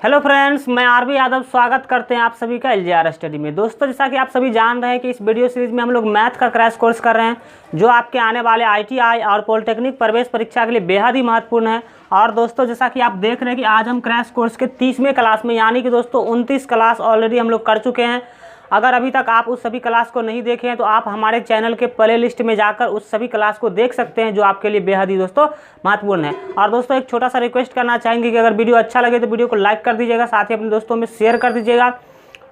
Hello friends, मैं RB Yadav स्वागत करते हैं आप सभी का एलजीआर स्टडी में। दोस्तों, जैसा कि आप सभी जान रहे हैं कि इस वीडियो सीरीज में हम लोग मैथ का क्रैश कोर्स कर रहे हैं, जो आपके आने वाले आईटीआई और पॉलिटेक्निक प्रवेश परीक्षा के लिए बेहद ही महत्वपूर्ण है। और दोस्तों, जैसा कि आप देख रहे हैं कि आज हम क्रैश कोर्स के 30वें क्लास में, यानी कि दोस्तों 29 क्लास ऑलरेडी हम लोग कर चुके हैं। अगर अभी तक आप उस सभी क्लास को नहीं देखे हैं तो आप हमारे चैनल के प्ले लिस्ट में जाकर उस सभी क्लास को देख सकते हैं, जो आपके लिए बेहद ही दोस्तों महत्वपूर्ण है। और दोस्तों, एक छोटा सा रिक्वेस्ट करना चाहेंगे कि अगर वीडियो अच्छा लगे तो वीडियो को लाइक कर दीजिएगा, साथ ही अपने दोस्तों में शेयर कर दीजिएगा।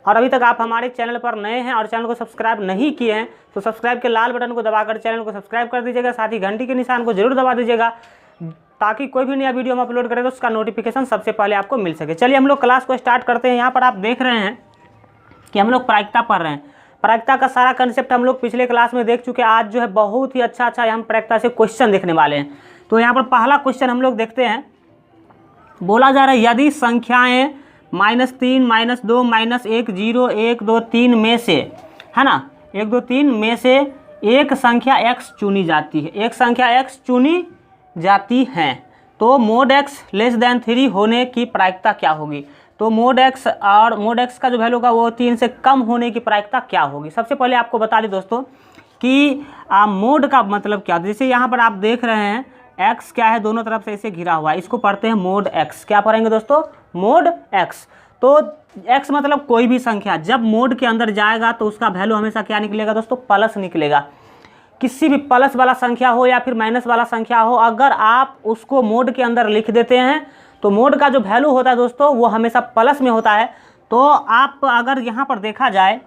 और अभी तक आप हमारे चैनल पर नए हैं और चैनल को सब्सक्राइब नहीं किए हैं तो सब्सक्राइब के लाल बटन को दबाकर चैनल को सब्सक्राइब कर दीजिएगा, साथ ही घंटी के निशान को जरूर दबा दीजिएगा, ताकि कोई भी नया वीडियो हम अपलोड करें तो उसका नोटिफिकेशन सबसे पहले आपको मिल सके। चलिए हम लोग क्लास को स्टार्ट करते हैं। यहाँ पर आप देख रहे हैं कि हम लोग प्रायिकता पढ़ रहे हैं। प्रायिकता का सारा कंसेप्ट हम लोग पिछले क्लास में देख चुके हैं। आज जो है बहुत ही अच्छा हम प्रायिकता से क्वेश्चन देखने वाले हैं। तो यहाँ पर पहला क्वेश्चन हम लोग देखते हैं। बोला जा रहा है, यदि संख्याएं -3, -2, -1, 0, 1, 2, 3 में से, है ना, 1, 2, 3 में से एक संख्या x चुनी जाती है, एक संख्या x चुनी जाती है, तो मोड x < 3 होने की प्रायिकता क्या होगी? तो मोड x और मोड x का जो वैल्यू होगा वो 3 से कम होने की प्रायिकता क्या होगी? सबसे पहले आपको बता दें दोस्तों कि मोड का मतलब क्या, जैसे यहाँ पर आप देख रहे हैं x क्या है, दोनों तरफ से इसे घिरा हुआ है, इसको पढ़ते हैं मोड x। क्या पढ़ेंगे दोस्तों? Mode x। तो x मतलब कोई भी संख्या जब मोड के अंदर जाएगा तो उसका वैल्यू हमेशा क्या निकलेगा दोस्तों? प्लस निकलेगा। किसी भी प्लस वाला संख्या हो या फिर माइनस वाला संख्या हो, अगर आप उसको मोड के अंदर लिख देते हैं तो मोड का जो वैल्यू होता है दोस्तों वो हमेशा प्लस में होता है। तो आप अगर यहाँ पर देखा जाए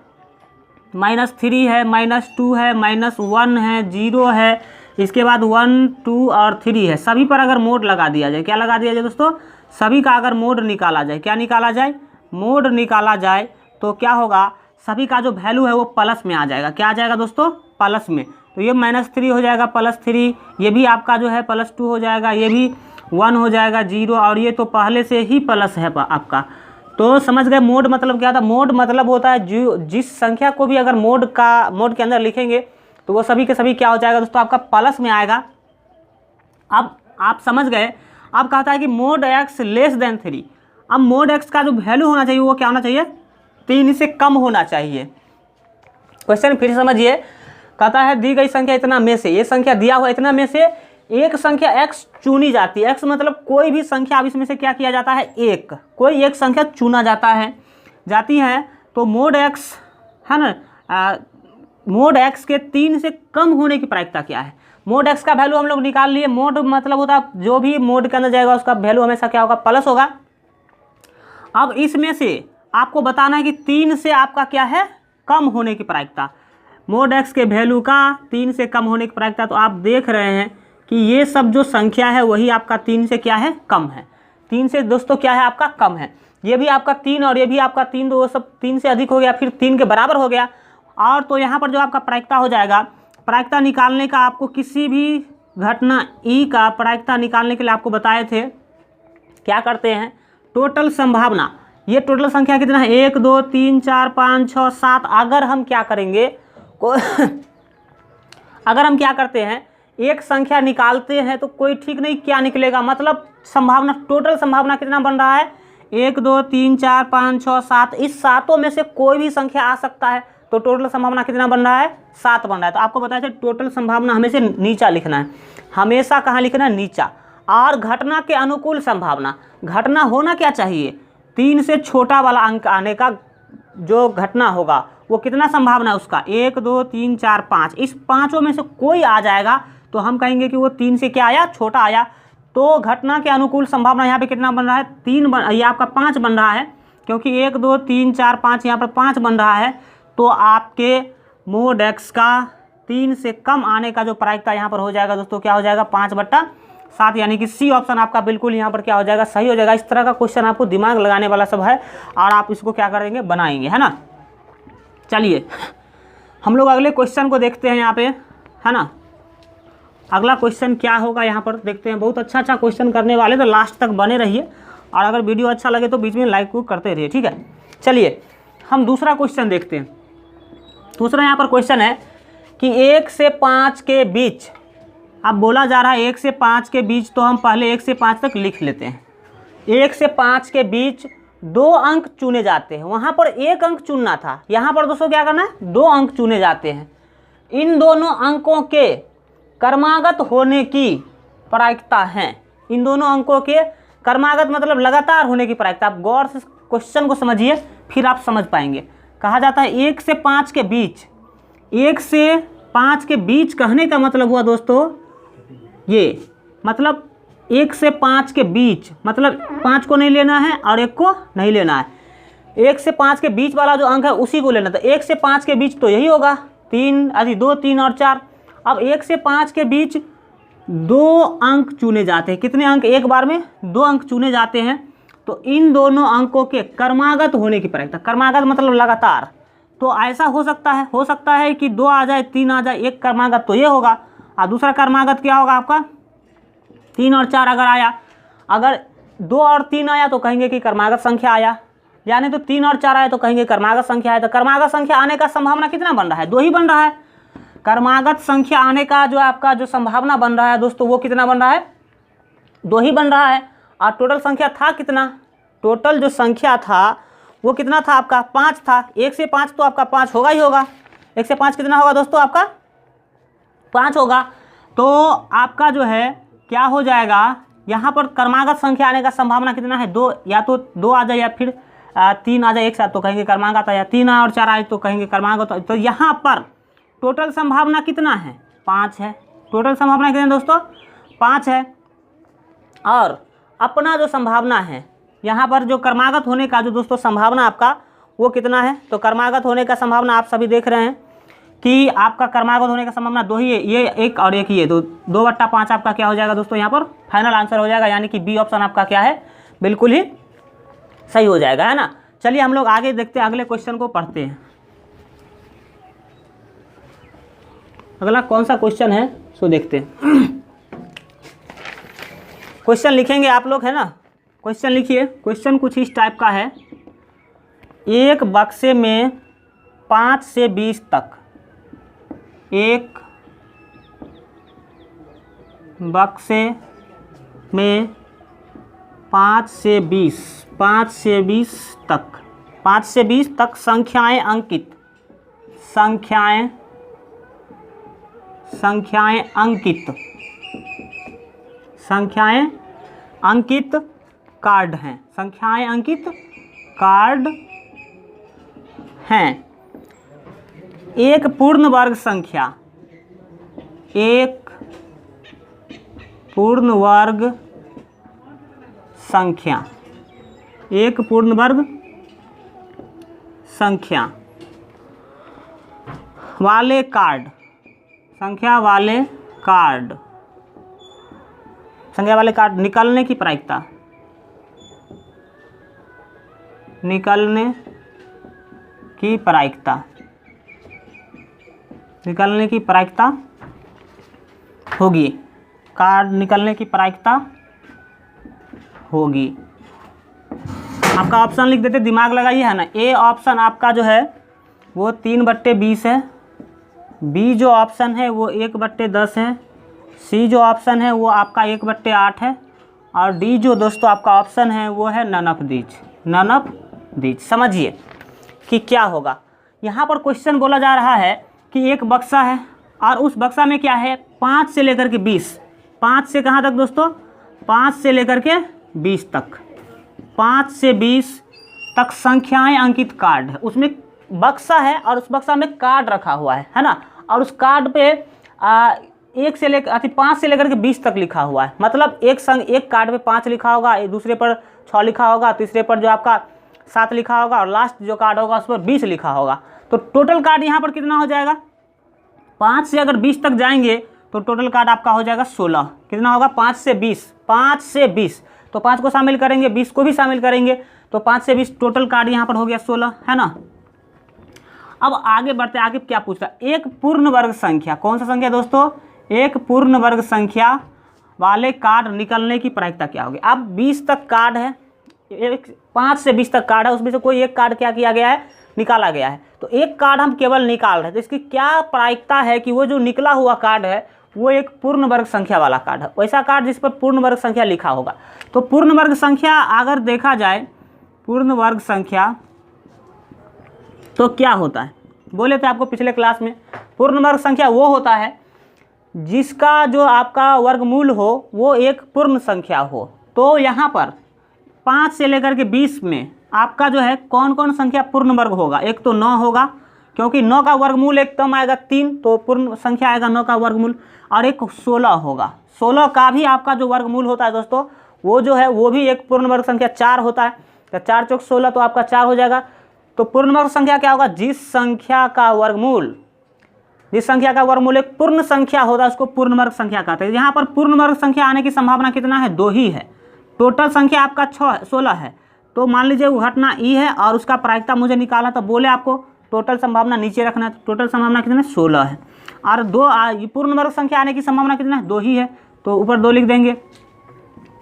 -3 है, -2 है, -1 है, 0 है, इसके बाद 1, 2 और 3 है, सभी पर अगर मोड लगा दिया जाए, क्या लगा दिया जाए दोस्तों? सभी का अगर मोड निकाला जाए, क्या निकाला जाए? मोड निकाला जाए तो क्या होगा? सभी का जो वैल्यू है वो प्लस में आ जाएगा। क्या आ जाएगा दोस्तों? प्लस में। तो ये -3 हो जाएगा +3, ये भी आपका जो है +2 हो जाएगा, ये भी 1 हो जाएगा, 0, और ये तो पहले से ही प्लस है आपका। तो समझ गए मोड मतलब क्या था? मोड मतलब होता है जिस संख्या को भी अगर मोड के अंदर लिखेंगे तो वो सभी के सभी क्या हो जाएगा दोस्तों? आपका प्लस में आएगा। अब आप समझ गए। अब कहता है कि मोड x < 3। अब मोड x का जो वैल्यू होना चाहिए वो क्या होना चाहिए? 3 से कम होना चाहिए। क्वेश्चन फिर समझिए। कहता है दी गई संख्या इतना में से, ये संख्या दिया हुआ इतना में से एक संख्या x चुनी जाती है। x मतलब कोई भी संख्या, अब इसमें से क्या किया जाता है? कोई एक संख्या चुना जाती है। तो मोड x है ना, मोड x के 3 से कम होने की प्रायिकता क्या है? मोड x का वैल्यू हम लोग निकाल लिए। मोड मतलब होता है जो भी मोड के अंदर जाएगा उसका वैल्यू हमेशा क्या होगा? प्लस होगा। अब इसमें से आपको बताना है कि 3 से आपका क्या है? कम होने की प्रायिकता। मोड x के वैल्यू का 3 से कम होने की प्रायिकता। तो आप देख रहे हैं कि ये सब जो संख्या है वही आपका 3 से क्या है? कम है। 3 से दोस्तों क्या है? आपका कम है। ये भी आपका 3 और ये भी आपका 3, तो वो सब 3 से अधिक हो गया, फिर 3 के बराबर हो गया। और तो यहाँ पर जो आपका प्रायिकता हो जाएगा, प्रायिकता निकालने का आपको किसी भी घटना ई का प्रायिकता निकालने के लिए आपको बताए थे, क्या करते हैं? टोटल संभावना, ये टोटल संख्या कितना है? 1, 2, 3, 4, 5, 6, 7। अगर हम क्या करेंगे अगर हम क्या करते हैं, एक संख्या निकालते हैं तो कोई ठीक नहीं क्या निकलेगा, मतलब संभावना, टोटल संभावना कितना बन रहा है? 1, 2, 3, 4, 5, 6, 7। इस सातों में से कोई भी संख्या आ सकता है, तो टोटल संभावना कितना बन रहा है? 7 बन रहा है। तो आपको बताया था टोटल संभावना हमेशा नीचा लिखना है। हमेशा कहाँ लिखना है? नीचा। और घटना के अनुकूल संभावना, घटना होना क्या चाहिए? 3 से छोटा वाला अंक आने का जो घटना होगा वो कितना संभावना है उसका? 1, 2, 3, 4, 5। इस पाँचों में से कोई आ जाएगा तो हम कहेंगे कि वो 3 से क्या आया? छोटा आया। तो घटना के अनुकूल संभावना यहाँ पे कितना बन रहा है? 3 ये आपका 5 बन रहा है, क्योंकि 1, 2, 3, 4, 5 यहाँ पर 5 बन रहा है। तो आपके मोड x का 3 से कम आने का जो प्रायिकता यहाँ पर हो जाएगा दोस्तों, क्या हो जाएगा? 5/7, यानी कि सी ऑप्शन आपका बिल्कुल यहाँ पर क्या हो जाएगा? सही हो जाएगा। इस तरह का क्वेश्चन आपको दिमाग लगाने वाला सब है और आप इसको क्या करेंगे? बनाएंगे, है ना। चलिए हम लोग अगले क्वेश्चन को देखते हैं यहाँ पे, है ना। अगला क्वेश्चन क्या होगा यहाँ पर देखते हैं। बहुत अच्छा क्वेश्चन करने वाले, तो लास्ट तक बने रहिए, और अगर वीडियो अच्छा लगे तो बीच में लाइक करते रहिए, ठीक है। चलिए हम दूसरा क्वेश्चन देखते हैं। दूसरा यहाँ पर क्वेश्चन है कि 1 से 5 के बीच, अब बोला जा रहा है 1 से 5 के बीच, तो हम पहले 1 से 5 तक लिख लेते हैं। 1 से 5 के बीच 2 अंक चुने जाते हैं। वहाँ पर 1 अंक चुनना था, यहाँ पर दोस्तों क्या करना है, 2 अंक चुने जाते हैं। इन दोनों अंकों के क्रमागत होने की प्रायिकता है। इन दोनों अंकों के क्रमागत मतलब लगातार होने की प्रायिकता। आप गौर से क्वेश्चन को समझिए, फिर आप समझ पाएंगे। कहा जाता है 1 से 5 के बीच, 1 से 5 के बीच कहने का मतलब हुआ दोस्तों ये, मतलब 1 से 5 के बीच मतलब 5 को नहीं लेना है और 1 को नहीं लेना है। 1 से 5 के बीच वाला जो अंक है उसी को लेना था। 1 से 5 के बीच तो यही होगा 2, 3 और 4। अब 1 से 5 के बीच 2 अंक चुने जाते हैं। कितने अंक? एक बार में 2 अंक चुने जाते हैं। तो इन दोनों अंकों के क्रमागत होने की प्रायिकता, क्रमागत मतलब लगातार। तो ऐसा हो सकता है कि 2 आ जाए, 3 आ जाए। एक क्रमागत तो ये होगा और दूसरा क्रमागत क्या होगा आपका 3 और 4 अगर आया। अगर 2 और 3 आया तो कहेंगे कि क्रमागत संख्या आया, यानी तो 3 और 4 आया तो कहेंगे क्रमागत संख्या आया। तो क्रमागत संख्या आने का संभावना कितना बन रहा है? 2 ही बन रहा है। क्रमागत संख्या आने का जो आपका जो संभावना बन रहा है दोस्तों वो कितना बन रहा है? 2 ही बन रहा है। और टोटल संख्या था कितना? टोटल जो संख्या था वो कितना था आपका? 5 था। 1 से 5 तो आपका 5 होगा ही होगा। 1 से 5 कितना होगा दोस्तों आपका? 5 होगा। तो आपका जो है क्या हो जाएगा, यहाँ पर क्रमागत संख्या आने का संभावना कितना है? 2। या तो 2 आ जाए या फिर 3 आ जाए एक साथ तो कहेंगे क्रमागत आया। 3 और 4 आए तो कहेंगे क्रमागत। तो यहाँ पर टोटल संभावना कितना है? 5 है। टोटल संभावना कितना है दोस्तों? 5 है। और अपना जो संभावना है यहाँ पर जो क्रमागत होने का जो दोस्तों संभावना आपका वो कितना है? तो क्रमागत होने का संभावना आप सभी देख रहे हैं कि आपका क्रमागत होने का संभावना 2 ही है। ये 1 और 1 ही है। तो 2/5 आपका क्या हो जाएगा दोस्तों? यहाँ पर फाइनल आंसर हो जाएगा, यानी कि बी ऑप्शन आपका क्या है? बिल्कुल ही सही हो जाएगा, है ना। चलिए हम लोग आगे देखते हैं, अगले क्वेश्चन को पढ़ते हैं। अगला कौन सा क्वेश्चन है सो देखते हैं। क्वेश्चन लिखेंगे आप लोग, है ना। क्वेश्चन लिखिए। क्वेश्चन कुछ इस टाइप का है। एक बक्से में 5 से 20 तक, एक बक्से में 5 से 20 तक, 5 से 20 तक संख्याएं अंकित, संख्याएं अंकित कार्ड हैं। संख्याएं अंकित कार्ड हैं। एक पूर्ण वर्ग संख्या, एक पूर्ण वर्ग संख्या, एक पूर्ण वर्ग संख्या वाले कार्ड, संख्या वाले कार्ड निकालने की प्रायिकता, निकालने की प्रायिकता होगी। कार्ड निकलने की प्रायिकता होगी। आपका ऑप्शन लिख देते, दिमाग लगाइए, है ना। ए ऑप्शन आपका जो है वो 3/20 है। बी जो ऑप्शन है वो 1/10 है। सी जो ऑप्शन है वो आपका 1/8 है। और डी जो दोस्तों आपका ऑप्शन है वो है नन ऑफ दीज। समझिए कि क्या होगा। यहाँ पर क्वेश्चन बोला जा रहा है कि एक बक्सा है और उस बक्सा में क्या है 5 से लेकर के 20, 5 से कहाँ तक दोस्तों? 5 से लेकर के 20 तक, 5 से 20 तक संख्याएं अंकित कार्ड है। उसमें बक्सा है और उस बक्सा में कार्ड रखा हुआ है ना। और उस कार्ड पे 5 से लेकर के 20 तक लिखा हुआ है। मतलब एक कार्ड पे 5 लिखा होगा, दूसरे पर 6 लिखा होगा, तीसरे पर जो आपका 7 लिखा होगा और लास्ट जो कार्ड होगा उस पर 20 लिखा होगा। तो टोटल कार्ड यहाँ पर कितना हो जाएगा? 5 से अगर 20 तक जाएंगे तो टोटल कार्ड आपका हो जाएगा 16। कितना होगा? 5 से 20। तो 5 को शामिल करेंगे, 20 को भी शामिल करेंगे, तो 5 से 20 टोटल कार्ड यहाँ पर हो गया 16, है ना। अब आगे बढ़ते, आगे क्या पूछ रहा है? एक पूर्ण वर्ग संख्या, कौन सा संख्या दोस्तों? एक पूर्ण वर्ग संख्या वाले कार्ड निकलने की प्रायिकता क्या होगी? अब 20 तक कार्ड है, 5 से 20 तक कार्ड है, उसमें से कोई एक कार्ड क्या किया गया है? निकाला गया है। तो एक कार्ड हम केवल निकाल रहे हैं, तो इसकी क्या प्रायिकता है कि वो जो निकला हुआ कार्ड है वो एक पूर्ण वर्ग संख्या वाला कार्ड है, वैसा कार्ड जिस पर पूर्ण वर्ग संख्या लिखा होगा। तो पूर्ण वर्ग संख्या अगर देखा जाए, पूर्ण वर्ग संख्या तो क्या होता है? बोले थे आपको पिछले क्लास में, पूर्ण वर्ग संख्या वो होता है जिसका जो आपका वर्गमूल हो वो एक पूर्ण संख्या हो। तो यहाँ पर 5 से लेकर के 20 में आपका जो है कौन कौन संख्या पूर्ण वर्ग होगा? एक तो 9 होगा, क्योंकि 9 का वर्गमूल एक कम आएगा 3, तो पूर्ण संख्या आएगा 9 का वर्गमूल। और एक 16 होगा, 16 का भी आपका जो वर्गमूल होता है दोस्तों वो जो है वो भी एक पूर्ण वर्ग संख्या 4 होता है। तो 4 चौक 16 तो आपका 4 हो जाएगा। तो पूर्ण वर्ग संख्या क्या होगा? जिस संख्या का वर्गमूल एक पूर्ण संख्या होता है उसको पूर्ण वर्ग संख्या कहते हैं। यहाँ पर पूर्ण वर्ग संख्या आने की संभावना कितना है? 2 ही है। टोटल संख्या आपका 16 है। तो मान लीजिए वो घटना ई है और उसका प्रायिकता मुझे निकाला, तो बोले आपको टोटल संभावना नीचे रखना है। टोटल संभावना कितना है? 16 है। और 2 पूर्ण वर्ग संख्या आने की संभावना कितना है? 2 ही है, तो ऊपर 2 लिख देंगे।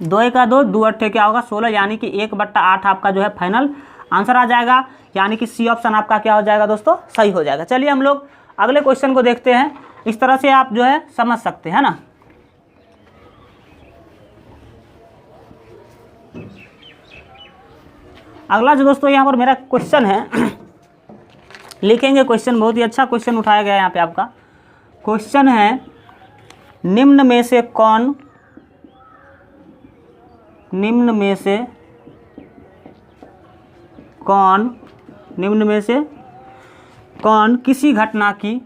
2 1 2, 2 8 क्या होगा? 16, यानी कि 1/8 आपका जो है फाइनल आंसर आ जाएगा। यानी कि सी ऑप्शन आपका क्या हो जाएगा दोस्तों? सही हो जाएगा। चलिए हम लोग अगले क्वेश्चन को देखते हैं। इस तरह से आप जो है समझ सकते हैं ना। अगला जो दोस्तों यहाँ पर मेरा क्वेश्चन है लिखेंगे क्वेश्चन, बहुत ही अच्छा क्वेश्चन उठाया गया है यहाँ पे। आपका क्वेश्चन है निम्न में से कौन किसी घटना की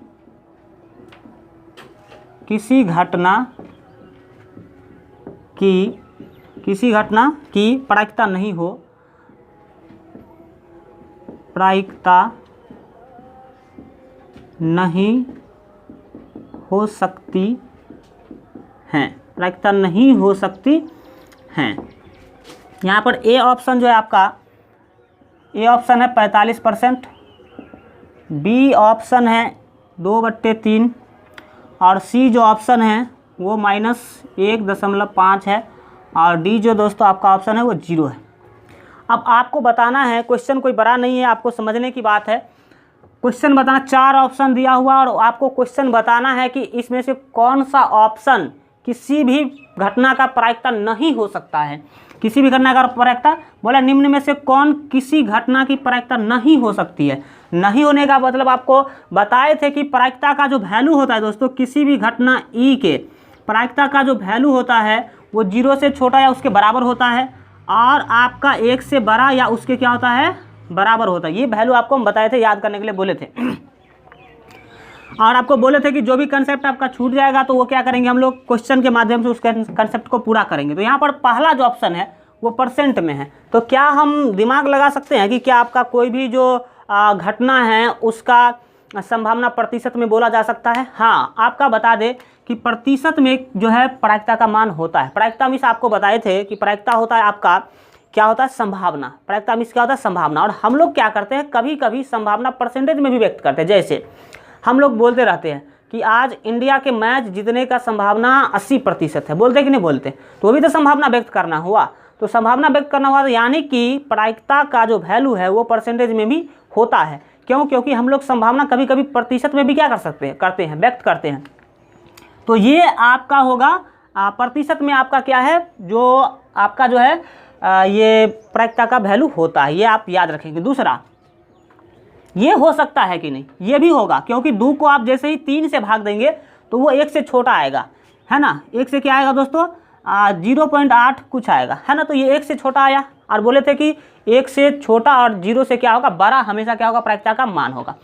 प्रायिकता नहीं हो सकती हैं। यहाँ पर ए ऑप्शन जो है आपका, ए ऑप्शन है 45%, बी ऑप्शन है 2/3 और सी जो ऑप्शन है वो -1.5 है और डी जो दोस्तों आपका ऑप्शन है वो 0 है। अब आपको बताना है, क्वेश्चन कोई बड़ा नहीं है, आपको समझने की बात है। क्वेश्चन बताना, 4 ऑप्शन दिया हुआ और आपको क्वेश्चन बताना है कि इसमें से कौन सा ऑप्शन किसी भी घटना का प्रायिकता नहीं हो सकता है। किसी भी घटना का प्रायिकता बोला, निम्न में से कौन किसी घटना की प्रायिकता नहीं हो सकती है। नहीं होने का मतलब आपको बताए थे कि प्रायिकता का जो वैल्यू होता है दोस्तों, किसी भी घटना ई के प्रायिकता का जो वैल्यू होता है वो 0 से छोटा या उसके बराबर होता है और आपका 1 से बड़ा या उसके क्या होता है? बराबर होता है। ये वैल्यू आपको हम बताए थे, याद करने के लिए बोले थे। और आपको बोले थे कि जो भी कंसेप्ट आपका छूट जाएगा तो वो क्या करेंगे, हम लोग क्वेश्चन के माध्यम से उस कंसेप्ट को पूरा करेंगे। तो यहाँ पर पहला जो ऑप्शन है वो परसेंट में है। तो क्या हम दिमाग लगा सकते हैं कि क्या आपका कोई भी जो घटना है उसका संभावना प्रतिशत में बोला जा सकता है? हाँ, आपका बता दे कि प्रतिशत में जो है प्रायिकता का मान होता है। प्रायिकता मीन्स आपको बताए थे कि प्रायिकता होता है आपका क्या होता है? संभावना। प्रायिकता मीन्स क्या होता है? संभावना। और हम लोग क्या करते हैं, कभी कभी संभावना परसेंटेज में भी व्यक्त करते हैं। जैसे हम लोग बोलते रहते हैं कि आज इंडिया के मैच जीतने का संभावना 80% है, बोलते कि नहीं बोलते? तो वो भी तो संभावना व्यक्त करना हुआ। तो संभावना व्यक्त करना हुआ, यानी कि प्रायिकता का जो वैल्यू है वो परसेंटेज में भी होता है। क्यों? क्योंकि हम लोग संभावना कभी कभी प्रतिशत में भी क्या करते हैं, व्यक्त करते हैं। तो ये आपका होगा प्रतिशत में आपका क्या है, जो आपका जो है ये प्रायिकता का वैल्यू होता है। ये आप याद रखेंगे। दूसरा, ये हो सकता है कि नहीं, ये भी होगा, क्योंकि 2 को आप जैसे ही 3 से भाग देंगे तो वो 1 से छोटा आएगा, है ना। 1 से क्या आएगा दोस्तों? 0.8 कुछ आएगा, है ना। तो ये 1 से छोटा आया और बोले थे कि 1 से छोटा और 0 से क्या होगा? बड़ा हमेशा क्या होगा? प्रायिकता का मान होगा।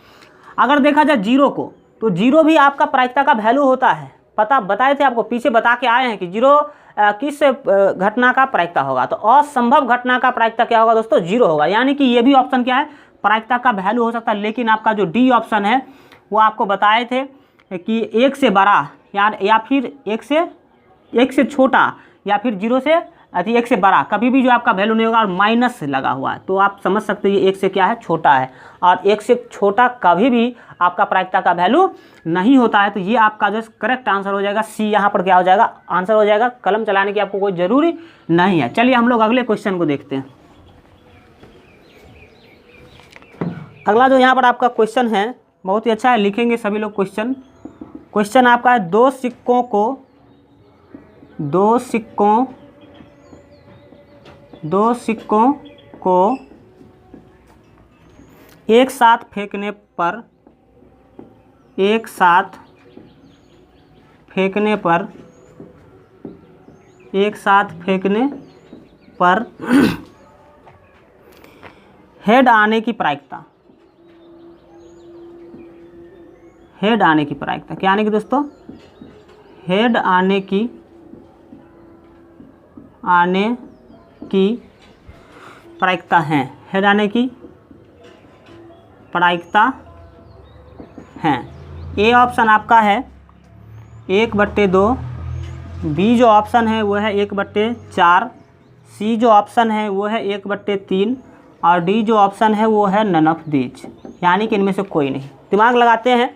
अगर देखा जाए 0 को, तो 0 भी आपका प्रायिकता का वैल्यू होता है। बताए थे आपको, पीछे बता के आए हैं कि 0 किस घटना का प्रायिकता होगा? तो असंभव घटना का प्रायिकता क्या होगा दोस्तों? 0 होगा। यानी कि ये भी ऑप्शन क्या है? प्रायिकता का वैल्यू हो सकता है। लेकिन आपका जो डी ऑप्शन है वो आपको बताए थे कि 1 से बड़ा या फिर 1 से छोटा या फिर 0 से 1 से बड़ा, कभी भी जो आपका वैल्यू नहीं होगा और माइनस लगा हुआ है। तो आप समझ सकते हैं ये 1 से क्या है? छोटा है। और 1 से छोटा कभी भी आपका प्रायिकता का वैल्यू नहीं होता है। तो ये आपका जो करेक्ट आंसर हो जाएगा, सी यहाँ पर क्या हो जाएगा? आंसर हो जाएगा। कलम चलाने की आपको कोई ज़रूरी नहीं है। चलिए हम लोग अगले क्वेश्चन को देखते हैं। अगला जो यहाँ पर आपका क्वेश्चन है बहुत ही अच्छा है, लिखेंगे सभी लोग क्वेश्चन आपका है, दो सिक्कों को एक साथ फेंकने पर, एक साथ फेंकने पर, एक साथ फेंकने पर हेड आने की प्रायिकता, हेड आने की प्रायिकता क्या आने की दोस्तों, हेड आने की प्रायिकता है, हेड आने की प्रायिकता है। ए ऑप्शन आपका है 1/2, बी जो ऑप्शन है वो है 1/4, सी जो ऑप्शन है वो है 1/3 और डी जो ऑप्शन है वो है नन ऑफ दीज, यानी कि इनमें से कोई नहीं। दिमाग लगाते हैं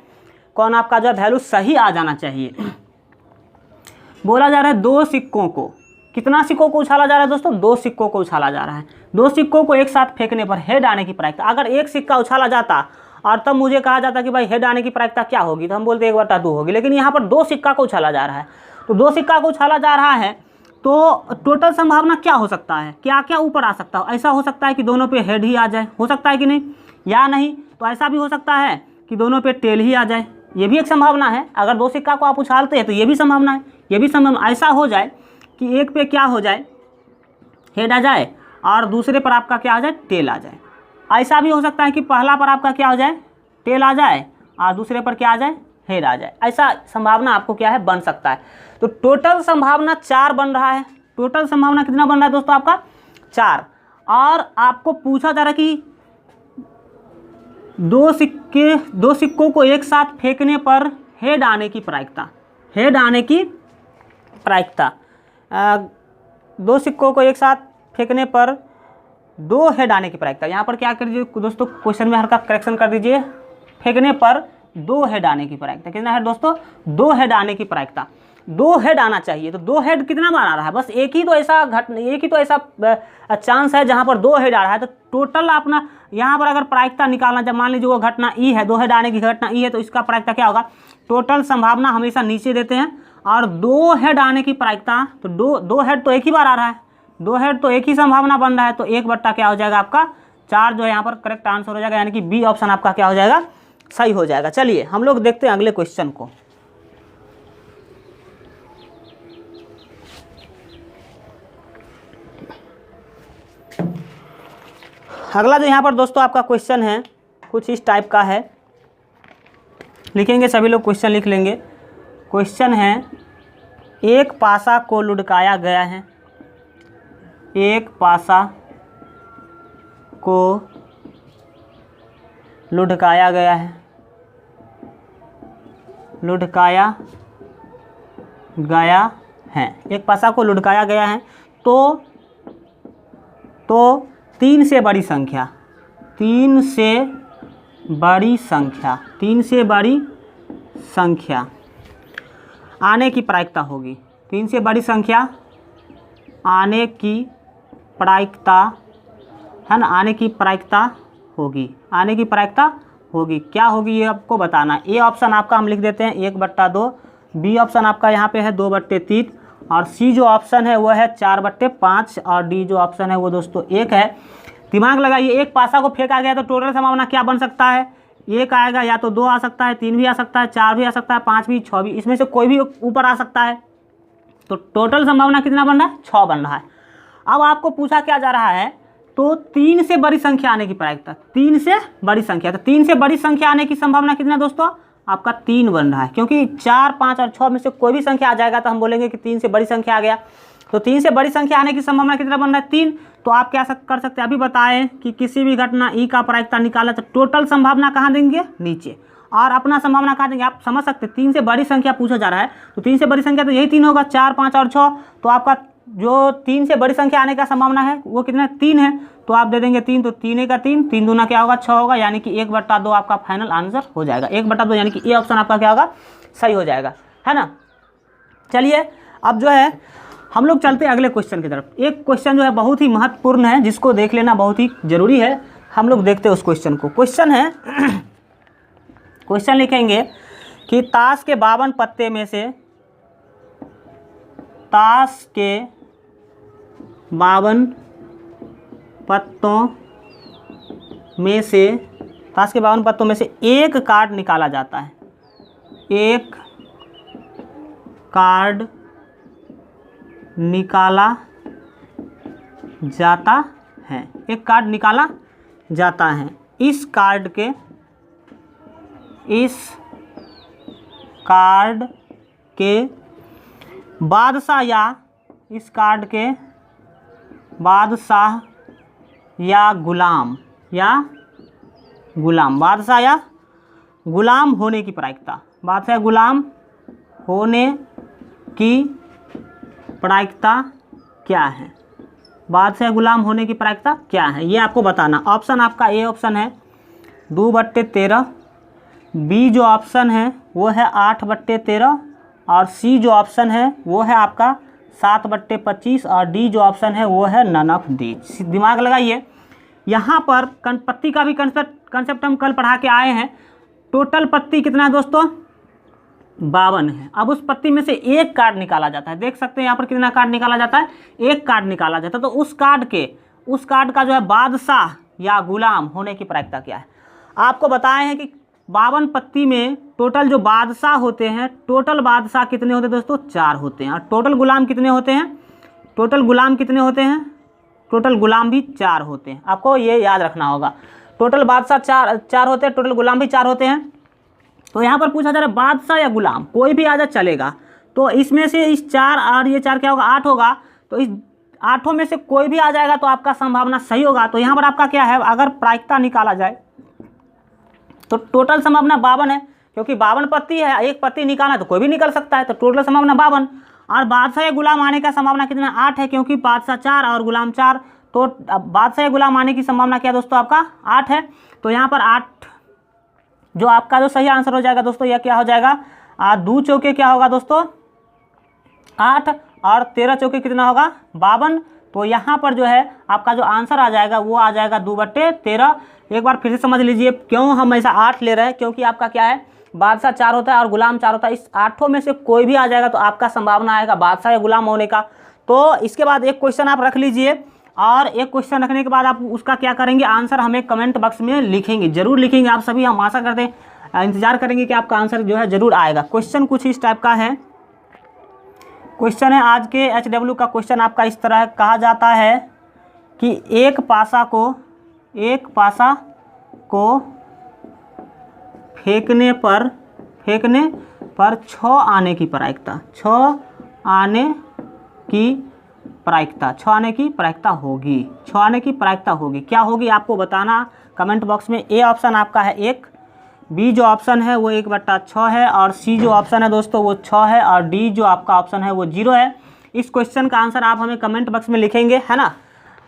कौन आपका जो वैल्यू सही आ जाना चाहिए। बोला जा रहा है 2 सिक्कों को, कितना सिक्कों को उछाला जा रहा है दोस्तों, 2 सिक्कों को उछाला जा रहा है। 2 सिक्कों को एक साथ फेंकने पर हेड आने की प्रायिकता, अगर एक सिक्का उछाला जाता और तब मुझे कहा जाता कि भाई हेड आने की प्रायिकता क्या होगी, तो हम बोलते 1/2 होगी, लेकिन यहाँ पर 2 सिक्का को उछाला जा रहा है। तो 2 सिक्का को उछाला जा रहा है तो टोटल संभावना क्या हो सकता है, क्या क्या ऊपर आ सकता है। ऐसा हो सकता है कि दोनों पे हेड ही आ जाए, हो सकता है कि नहीं, या नहीं तो ऐसा भी हो सकता है कि दोनों पे टेल ही आ जाए, ये भी एक संभावना है। अगर 2 सिक्का को आप उछालते हैं तो ये भी संभावना है, ये भी संभावना। ऐसा हो जाए कि एक पे क्या हो जाए, हेड आ जाए और दूसरे पर आपका क्या आ जाए, टेल आ जाए। ऐसा भी हो सकता है कि पहला पर आपका क्या हो जाए, टेल आ जाए और दूसरे पर क्या आ जाए, हेड आ जाए। ऐसा संभावना आपको क्या है, बन सकता है। तो टोटल संभावना 4 बन रहा है। टोटल संभावना कितना बन रहा है दोस्तों आपका, 4। और आपको पूछा जा रहा है कि 2 सिक्कों को एक साथ फेंकने पर हेड आने की प्रायिकता, हेड आने की प्रायिकता, 2 सिक्कों को एक साथ फेंकने पर 2 हेड आने की प्रायिकता। यहाँ पर क्या कर दीजिए दोस्तों, क्वेश्चन में हल्का करेक्शन कर दीजिए, फेंकने पर 2 हेड आने की प्रायिकता। कितना है दोस्तों, 2 हेड आने की प्रायिकता। 2 हेड आना चाहिए, तो 2 हेड कितना बार आ रहा है, बस एक ही तो ऐसा चांस है जहाँ पर 2 हेड आ रहा है। तो टोटल अपना यहाँ पर अगर प्रायिकता निकालना, जब मान लीजिए वो घटना ई है, 2 हेड आने की घटना ई है, तो इसका प्रायिकता क्या होगा, टोटल संभावना हमेशा नीचे देते हैं और 2 हेड आने की प्रायिकता, तो 2 हेड तो एक ही बार आ रहा है, 2 हेड तो एक ही संभावना बन रहा है, तो 1/, क्या हो जाएगा आपका 4 जो है यहाँ पर करेक्ट आंसर हो जाएगा, यानी कि बी ऑप्शन आपका क्या हो जाएगा, सही हो जाएगा। चलिए हम लोग देखते हैं अगले क्वेश्चन को। अगला जो यहाँ पर दोस्तों आपका क्वेश्चन है कुछ इस टाइप का है, लिखेंगे सभी लोग, क्वेश्चन लिख लेंगे। क्वेश्चन है, एक पासा को लुढ़काया गया है, एक पासा को लुढ़काया गया है, लुढ़काया गया है, एक पासा को लुढ़काया गया है, तो 3 से बड़ी संख्या, 3 से बड़ी संख्या, 3 से बड़ी संख्या आने की प्रायिकता होगी। 3 से बड़ी संख्या आने की प्रायिकता है ना, आने की प्रायिकता होगी, आने की प्रायिकता होगी। क्या होगी ये आपको बताना। ए ऑप्शन आपका हम लिख देते हैं 1/2, बी ऑप्शन आपका यहाँ पे है 2/3 और सी जो ऑप्शन है वो है 4/5 और डी जो ऑप्शन है वो दोस्तों 1 है। दिमाग लगाइए, एक पासा को फेंका गया तो टोटल संभावना क्या बन सकता है, 1 आएगा, या तो 2 आ सकता है, 3 भी आ सकता है, 4 भी आ सकता है, 5 भी, 6 भी, इसमें से कोई भी ऊपर आ सकता है। तो टोटल संभावना कितना बन रहा है, 6 बन रहा है। अब आपको पूछा क्या जा रहा है, तो 3 से बड़ी संख्या आने की प्रायिकता, 3 से बड़ी संख्या, तो 3 से बड़ी संख्या आने की संभावना कितना दोस्तों आपका 3 बन रहा है, क्योंकि 4, 5 और 6 में से कोई भी संख्या आ जाएगा तो हम बोलेंगे कि 3 से बड़ी संख्या आ गया। तो 3 से बड़ी संख्या आने की संभावना कितना बन रहा है, 3। तो आप क्या कर सकते हैं, अभी बताएं कि किसी भी घटना ई का प्रायिकता निकाला तो टोटल संभावना कहाँ देंगे, नीचे, और अपना संभावना कहाँ देंगे। आप समझ सकते हैं 3 से बड़ी संख्या पूछा जा रहा है, तो 3 से बड़ी संख्या तो यही 3 होगा, 4, 5 और 6। तो आपका जो 3 से बड़ी संख्या आने का संभावना है वो कितना 3 है, तो आप दे देंगे 3, तो 3 का 3, 3 दूना क्या होगा 6 होगा, यानी कि 1/2 आपका फाइनल आंसर हो जाएगा। 1/2 यानी कि ए ऑप्शन आपका क्या होगा, सही हो जाएगा, है ना। चलिए अब जो है हम लोग चलते हैं अगले क्वेश्चन की तरफ। एक क्वेश्चन जो है बहुत ही महत्वपूर्ण है, जिसको देख लेना बहुत ही जरूरी है। हम लोग देखते हैं उस क्वेश्चन को। क्वेश्चन है, क्वेश्चन लिखेंगे कि ताश के 52 पत्ते में से, ताश के 52 पत्तों में से ताश के 52 पत्तों में से एक कार्ड निकाला जाता है, एक कार्ड निकाला जाता है, एक कार्ड निकाला जाता है। इस कार्ड के बादशाह या इस कार्ड के बादशाह या गुलाम बादशाह या गुलाम होने की प्रायिकता, बादशाह या गुलाम होने की प्रायिकता क्या है, बादशाह या गुलाम होने की प्रायिकता क्या है, ये आपको बताना। ऑप्शन आपका ए ऑप्शन है 2/13, बी जो ऑप्शन है वो है 8/13 और सी जो ऑप्शन है वो है आपका 7/25 और डी जो ऑप्शन है वो है नन ऑफ दीज। दिमाग लगाइए, यहाँ पर पत्ती का भी कंसेप्ट हम कल पढ़ा के आए हैं। टोटल पत्ती कितना है दोस्तों, 52 है। अब उस पत्ती में से एक कार्ड निकाला जाता है, देख सकते हैं यहाँ पर कितना कार्ड निकाला जाता है, एक कार्ड निकाला जाता है। तो उस कार्ड का जो है बादशाह या गुलाम होने की प्रायिकता क्या है। आपको बताए हैं कि 52 पत्ती में टोटल जो बादशाह होते हैं, टोटल बादशाह कितने होते हैं दोस्तों, 4 होते हैं। और टोटल गुलाम कितने होते हैं, टोटल गुलाम कितने होते हैं, टोटल गुलाम भी 4 होते हैं। आपको ये याद रखना होगा, टोटल बादशाह 4 होते हैं, टोटल गुलाम भी 4 होते हैं। तो यहाँ पर पूछा जा रहा है बादशाह या गुलाम, कोई भी आजा चलेगा। तो इसमें से इस 4 और ये 4 क्या होगा, 8 होगा। तो इस 8 में से कोई भी आ जाएगा तो आपका संभावना सही होगा। तो यहाँ पर आपका क्या है, अगर प्रायिकता निकाला जाए तो टोटल संभावना 52 है, क्योंकि 52 पत्ती है, एक पत्ती निकालना तो कोई भी निकल सकता है। तो टोटल संभावना 52 और बादशाह या गुलाम आने का संभावना कितना, 8 है, क्योंकि बादशाह 4 और गुलाम 4। तो बादशाह या गुलाम आने की संभावना क्या दोस्तों, आपका 8 है। तो यहाँ पर 8 जो आपका जो सही आंसर हो जाएगा दोस्तों, यह क्या हो जाएगा, 2 चौके क्या होगा दोस्तों, 8 और 13 चौके कितना होगा, 52। तो यहाँ पर जो है आपका जो आंसर आ जाएगा वो आ जाएगा 2/13। एक बार फिर से समझ लीजिए क्यों हम ऐसा 8 ले रहे हैं, क्योंकि आपका क्या है, बादशाह 4 होता है और गुलाम 4 होता है। इस 8 में से कोई भी आ जाएगा तो आपका संभावना आएगा बादशाह या गुलाम होने का। तो इसके बाद एक क्वेश्चन आप रख लीजिए, और एक क्वेश्चन रखने के बाद आप उसका क्या करेंगे, आंसर हमें कमेंट बॉक्स में लिखेंगे, जरूर लिखेंगे आप सभी। हम आशा करते हैं, इंतजार करेंगे कि आपका आंसर जो है जरूर आएगा। क्वेश्चन कुछ इस टाइप का है, क्वेश्चन है आज के HW का क्वेश्चन आपका इस तरह कहा जाता है कि एक पासा को फेंकने पर 6 आने की प्रायिकता, 6 आने की प्रायिकता होगी। क्या होगी आपको बताना कमेंट बॉक्स में। ए ऑप्शन आपका है 1, बी जो ऑप्शन है वो 1/6 है और सी जो ऑप्शन है दोस्तों वो 6 है और डी जो आपका ऑप्शन है वो 0 है। इस क्वेश्चन का आंसर आप हमें कमेंट बॉक्स में लिखेंगे, है ना।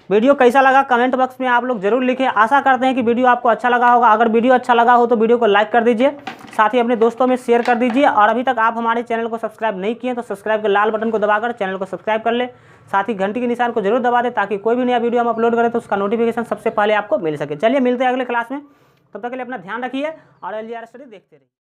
वीडियो कैसा लगा कमेंट बॉक्स में आप लोग जरूर लिखें। आशा करते हैं कि वीडियो आपको अच्छा लगा होगा। अगर वीडियो अच्छा लगा हो तो वीडियो को लाइक कर दीजिए, साथ ही अपने दोस्तों में शेयर कर दीजिए। और अभी तक आप हमारे चैनल को सब्सक्राइब नहीं किए तो सब्सक्राइब के लाल बटन को दबाकर चैनल को सब्सक्राइब कर ले, साथ ही घंटी के निशान को जरूर दबा दें ताकि कोई भी नया वीडियो हम अपलोड करें तो उसका नोटिफिकेशन सबसे पहले आपको मिल सके। चलिए मिलते हैं अगले क्लास में, तब तक के लिए अपना ध्यान रखिए और LGR स्टडी देखते रहिए।